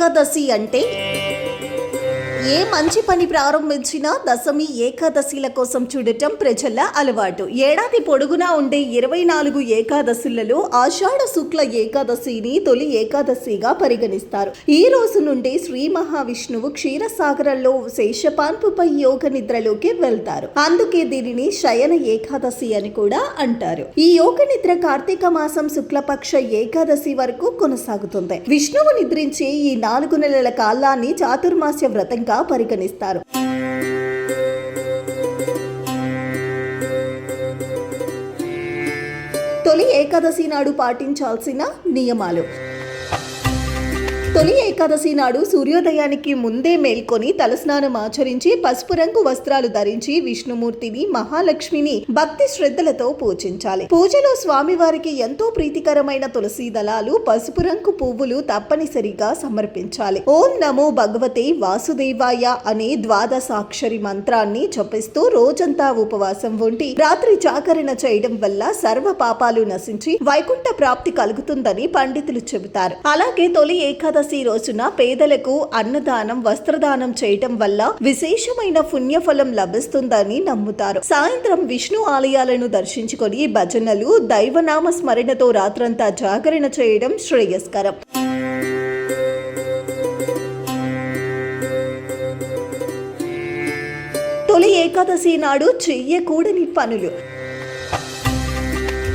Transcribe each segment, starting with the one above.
ఏకాదశి అంటే ఏ మంచి పని ప్రారంభించినా దశమి ఏకాదశిల కోసం చూడటం ప్రజల అలవాటు. ఏడాది పొడుగునా ఉండే 24 ఏకాదశులలో ఆషాఢ శుక్ల ఏకాదశిని తొలి ఏకాదశిగా పరిగణిస్తారు. ఈ రోజు నుండి శ్రీ మహావిష్ణువు క్షీరసాగరంలో శేషపాన్పుపై యోగ నిద్రలోకి వెళ్తారు. అందుకే దీనిని శయన ఏకాదశి అని కూడా అంటారు. ఈ యోగ నిద్ర కార్తీక మాసం శుక్లపక్ష ఏకాదశి వరకు కొనసాగుతుంది. విష్ణువు నిద్రించే ఈ 4 నెలల కాలాన్ని చాతుర్మాస్య వ్రతంగా పరిగణిస్తారు. తొలి ఏకాదశి నాడు పాటించాల్సిన నియమాలు. తొలి ఏకాదశి నాడు సూర్యోదయానికి ముందే మేల్కొని తలస్నానం ఆచరించి పసుపు రంగు వస్త్రాలు ధరించి విష్ణుమూర్తిని మహాలక్ష్మిని భక్తి శ్రద్ధలతో పూజించాలి. పూజలో స్వామివారికి ఎంతో ప్రీతికరమైన తులసి దళాలు, పసుపు రంగు పువ్వులు తప్పనిసరిగా సమర్పించాలి. ఓం నమో భగవతే వాసుదేవాయ అనే ద్వాదశాక్షరి మంత్రాన్ని జపిస్తూ రోజంతా ఉపవాసం ఉండి రాత్రి జాగరణ చేయడం వల్ల సర్వ పాపాలు నశించి వైకుంఠ ప్రాప్తి కలుగుతుందని పండితులు చెబుతారు. అలాగే తొలి ఏకాదశి రోజున పేదలకు అన్నదానం, వస్త్రదానం చేయటం వల్ల విశేషమైన పుణ్యఫలం లభిస్తుందని నమ్ముతారు. సాయంత్రం విష్ణు ఆలయాలను దర్శించుకొని భజనలు, దైవనామ స్మరణతో రాత్రంతా జాగరణ చేయడం శ్రేయస్కరం. తొలి ఏకాదశి నాడు చెయ్యకూడని పనులు.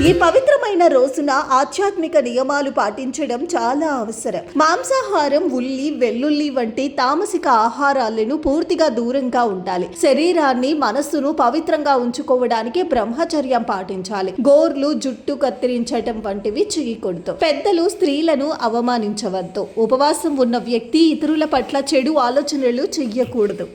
ఈ పవిత్రమైన రోజున ఆధ్యాత్మిక నియమాలు పాటించడం చాలా అవసరం. మాంసాహారం, ఉల్లి, వెల్లుల్లి వంటి తామసిక ఆహారాలను పూర్తిగా దూరంగా ఉండాలి. శరీరాన్ని, మనస్సును పవిత్రంగా ఉంచుకోవడానికి బ్రహ్మచర్యం పాటించాలి. గోర్లు, జుట్టు కత్తిరించటం వంటివి చేయకూడదు. పెద్దలు, స్త్రీలను అవమానించవద్దు. ఉపవాసం ఉన్న వ్యక్తి ఇతరుల పట్ల చెడు ఆలోచనలు చెయ్యకూడదు.